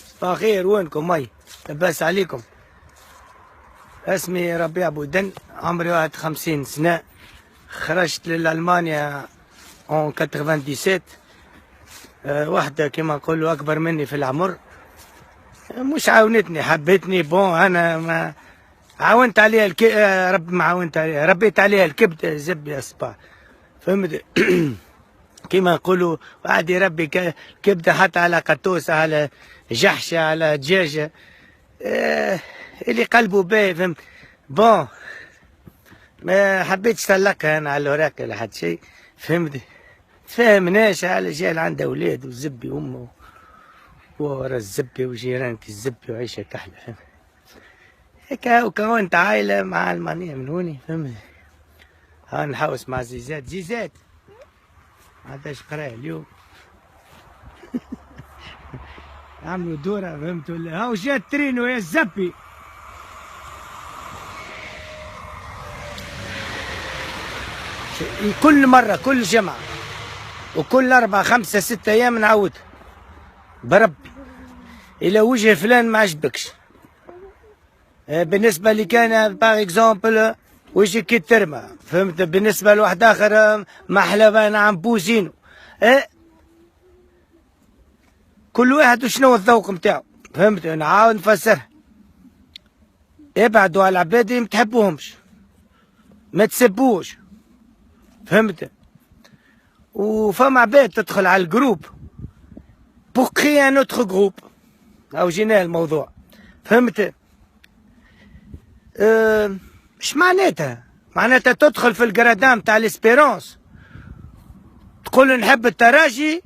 صباح خير، وينكم مي؟ لباس عليكم. اسمي ربيع بودن، عمري 51 سنة. خرجت لألمانيا en 97. واحدة كما نقولوا أكبر مني في العمر، مش عاونتني، حبتني بون. أنا ما عاونت عليها رب ما عاونت عليها، ربيت عليها الكبدة زب يا صباح، فهمت؟ كما نقولوا واحد يربي كبدة حتى على قطوسة، على جحشة، على دجاجة، اللي قلبه باهي، فهمت؟ بون، ما حبيتش طلقها انا على الوراق ولا حد شيء، فهمت؟ تفهمناش، على جال عندها اولاد وزبي امه ورا الزبي وجيرانتي الزبي وعيشه كحله، فهمت؟ هيك وكونت عائله مع المانيا من هوني، فهمت؟ ها نحوس مع زيزات ما عندهاش قرايه اليوم. عملوا دوره، فهمت ولا؟ هاو جات ترينو يا الزبي. كل مرة، كل جمعة وكل 4 5 6 أيام نعود بربي. إلى وجه فلان ما عجبكش، بالنسبة لي كان باغ اكزومبل وجه كي ترمى، فهمت؟ بالنسبة لواحد آخر محلى نعم بوزينو. كل واحد وشنو الذوق نتاعو، فهمت؟ نعاود نفسرها. ابعدوا على العباد اللي ما تحبوهمش، ما تسبوش، فهمت؟ وفما عباد تدخل على الجروب بور كري ان اوتر جروب، او جينا الموضوع، فهمت؟ مش معناتها تدخل في الجرادام تاع الاسبيرونس تقول نحب التراجي،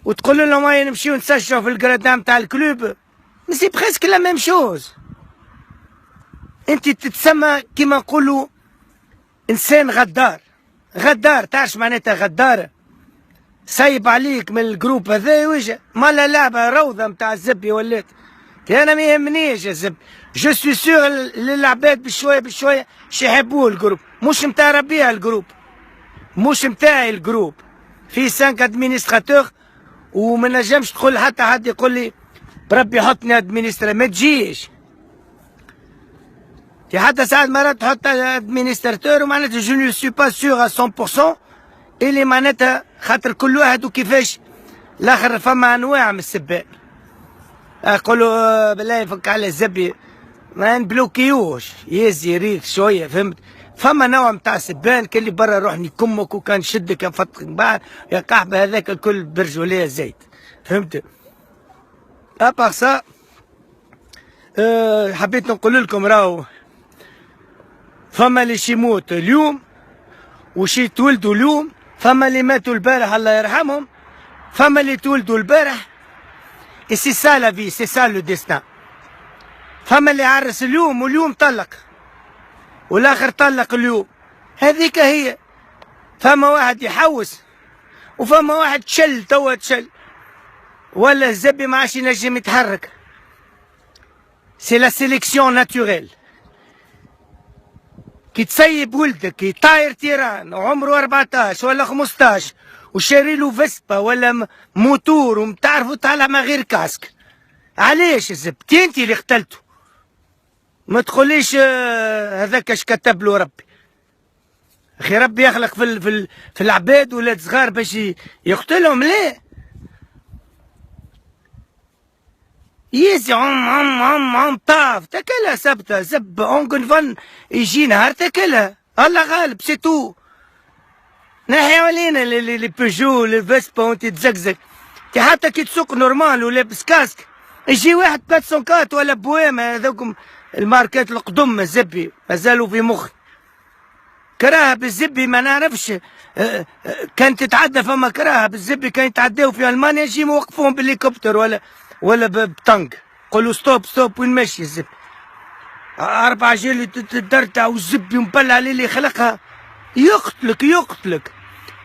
وتقول لهم هاي نمشيو نسجلوا في الجرادام تاع الكلوب، سي بريسك لا ميم شوز. انت تتسمى كيما نقولوا انسان غدار. غدار، تعرف معناتها غدارة؟ سايب عليك من الجروب هذا وجه مالا لعبة روضة متاع الزبي ولات. انا ما يهمنيش الزبي، جو سوي سور للعباد بشوية بشوية شي يحبوه الجروب، مش متاع ربيع الجروب، مش متاعي الجروب. في 5 ادمينستراتور وما نجمش تقول حتى حد يقول لي بربي حطني ادمينسترا، ما تجيش. حتى ساعات مرات تحط ادمينستراتور ومعناتها جو نو سوي با سور 100% اللي معناتها خاطر كل واحد وكيفاش الاخر. فما انواع من السبان، يقولوا بالله يفك على الزبي ما نبلوكيوش، يزي يريد شويه، فهمت؟ فما نوع متاع سبان كان اللي برا روح نكمك وكان شدك يا فتق من بعد يا قحبه، هذاك الكل برجوليه زيت، فهمت؟ ابار سا حبيت نقول لكم راهو فما اللي يموت اليوم وشي تولدوا اليوم، فما اللي ماتوا البارح الله يرحمهم، فما اللي تولدوا البارح، اي سي سا لا في، سي سا لو ديستان. فما اللي عرس اليوم واليوم طلق والاخر طلق اليوم، هذيك هي. فما واحد يحوس وفما واحد تشل توا تشل، ولا الزبي ما عادش ينجم يتحرك. سي لا سيليكسيون ناتوريل. كي تسيب ولدك يطاير تيران وعمره 14 ولا 15 وشاري له فيسبا ولا موتور ومتعرفوا طالع ما غير كاسك، علاش الزبط؟ انت اللي قتلته، ما تقوليش هذاك اش كتب له ربي. اخي ربي يخلق في العباد ولاد صغار باش يقتلهم، ليه؟ يزي عم طاف تاكلها سبتة زب اونكن فن يجي نهار تاكلها، الله غالب سي تو. نحي علينا لي بيجو لي فيسبا وانت تزقزق. حتى كي تسوق نورمال ولابس كاسك يجي واحد 404 ولا بوام، هذوكم الماركات القدم الزبي مازالوا في مخي. كراهه بالزبي ما نعرفش، كانت تتعدى، فما كراهه بالزبي كان يتعداو في المانيا يجي موقفوهم بالهليكوبتر ولا بطنق، قولوا ستوب ستوب وين ماشي الزبي. 4 جيل تدرتع والزبي مبلع اللي خلقها يقتلك.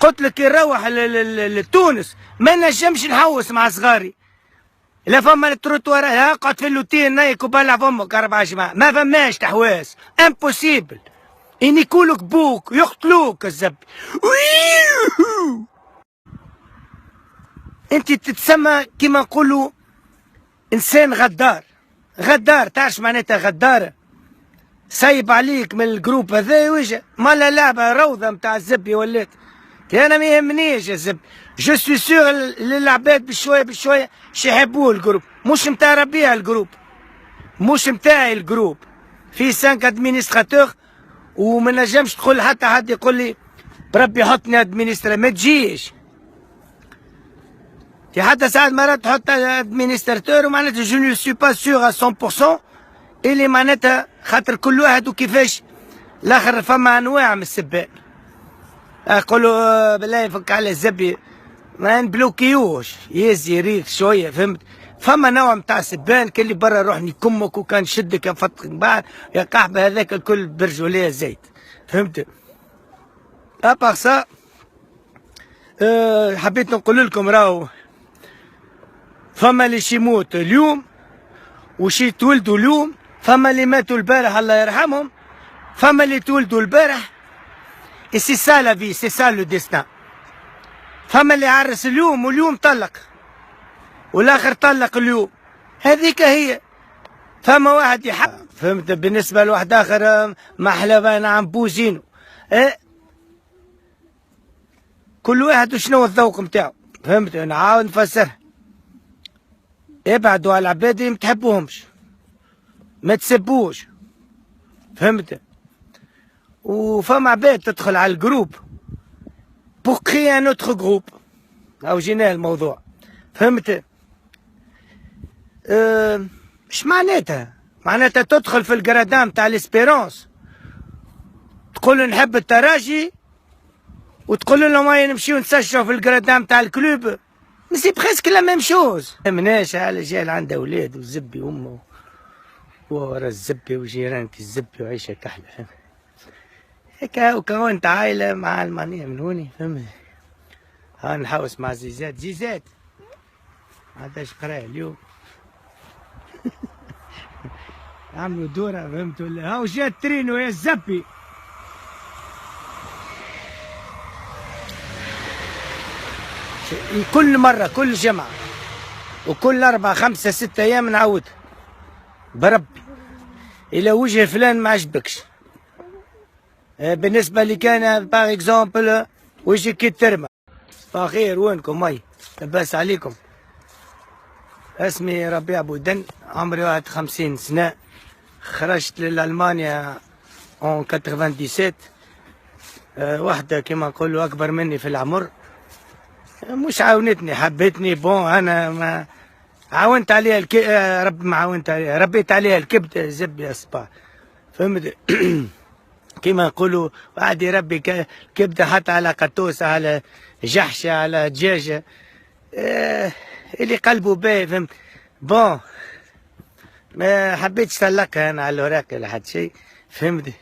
قلت لك يروح لتونس ما نجمش نحوس مع صغاري، لا فما التروتوار اقعد في اللوتين نايك وبلع فمك 4 جماعة، ما فماش تحواس، امبوسيبل. ينيكولك بوك يقتلوك الزبي. انت تتسمى كيما نقولوا انسان غدار. غدار، تعرف معناتها غدار؟ سايب عليك من الجروب هذا وجه مالا لعبه روضه متاع الزبي ولات. انا ما يهمنيش الزبي، جو سوي سيغ العباد بشويه بشويه يحبوه الجروب، مش متاع ربيع الجروب، مش متاعي الجروب. في 5 ادمينستراتور وما نجمش تقول حتى حد يقول لي بربي حطني ادمينستراتور، ما تجيش. في حتى ساعات مرات تحط ادمينستراتور ومعناتها جو نو سوي با سيغ 100% اللي معناتها خاطر كل واحد وكيفاش الاخر. فما انواع من السبان، يقولوا بالله يفك على الزبي ما نبلوكيوش يزي يريك شويه، فهمت؟ فما نوع متاع سبان كل برا روح نكمك وكان شدك يا فتق من بعد يا قحبه هذاك الكل برجوليه زيت، فهمت؟ ابار سا حبيت نقول لكم راهو فما اللي يموت اليوم وشي تولدوا اليوم، فما اللي ماتوا البارح الله يرحمهم، فما اللي تولدوا البارح. اي سي سا لا في، سي سا لو ديستان. فما اللي عرس اليوم واليوم طلق والاخر طلق اليوم، هذيك هي. فما واحد يحب، فهمت؟ بالنسبه لواحد اخر محلى نعم بوزينو. كل واحد وشنو الذوق نتاعو، فهمت؟ نعاود نفسرها. ابعدوا على العباد اللي ما تحبوهمش، ما تسبوش، فهمت؟ وفما عباد تدخل على الجروب بور كري ان اوتر جروب، او جينا الموضوع، فهمت؟ مش معناتها تدخل في الجرادان تاع ليسبيرونس تقول نحب التراجي وتقول لهم هاي نمشيو نسجلوا في الجرادان تاع الكلوب، سي بريسك لا ميم شوز. مناش على رجال عنده اولاد وزبي وامه ورا الزبي وجيرانك الزبي وعيشه كحله، فهمت؟ هيك وكونت عائله مع المانيه من هوني، فهمت؟ ها نحوس مع زيزات ما عندهاش قرايه اليوم. عملوا دوره، فهمت ولا؟ هاو جات ترينو يا الزبي. كل مرة كل جمعة وكل 4 5 6 أيام نعود بربي إلى وجه فلان ما عجبكش. بالنسبة لي كان باغ اكزومبل وجه كي ترمى. صباح خير، وينكم؟ مي لباس عليكم. اسمي ربيع بودن، عمري 51 سنة، خرجت لألمانيا اون 97. واحدة كما نقولوا أكبر مني في العمر مش عاونتني، حبتني بون، انا ما عاونت عليها رب ما عاونت عليها، ربيت عليها الكبده زب يا صباح، فهمت؟ كيما نقولوا واحد يربي كبده حتى على قطوسه على جحشه على دجاجه، اللي قلبه باهي، فهمت؟ بون ما حبيتش طلقها انا على الوراق ولا حد شيء، فهمت؟